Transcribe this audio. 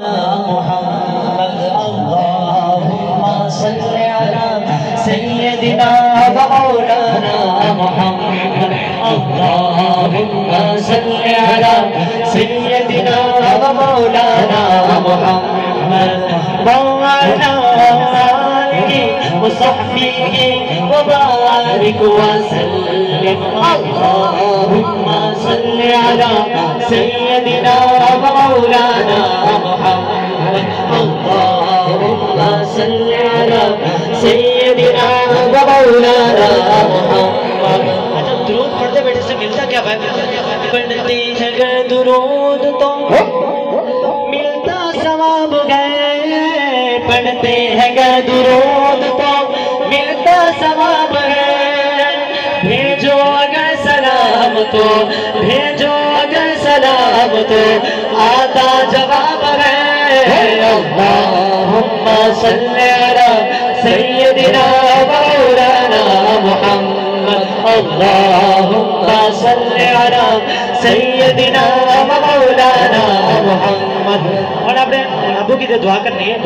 محمد اللهم صل على سيدنا ومولانا محمد اللهم صل على سيدنا ومولانا محمد وعلى آله وصحبه وبارك وسلم اللهم صل على سيدنا ومولانا محمد اللهم صل على سيدنا ومولانا محمد اچھا درود پڑھتے بیٹھے سے ملتا کیا بھائی پڑھتے ہیں اگر درود تو ملتا ثواب ہے پڑھتے ہیں اگر درود تو ملتا ثواب ہے بھیجو اگر سلام تو بھیجو اگر سلام تو آتا جواب ہے اللہم صلی علی سیدنا مولانا محمد اللہم صلی علی سیدنا مولانا محمد اور اپنے ابو کی دعا کرنی ہے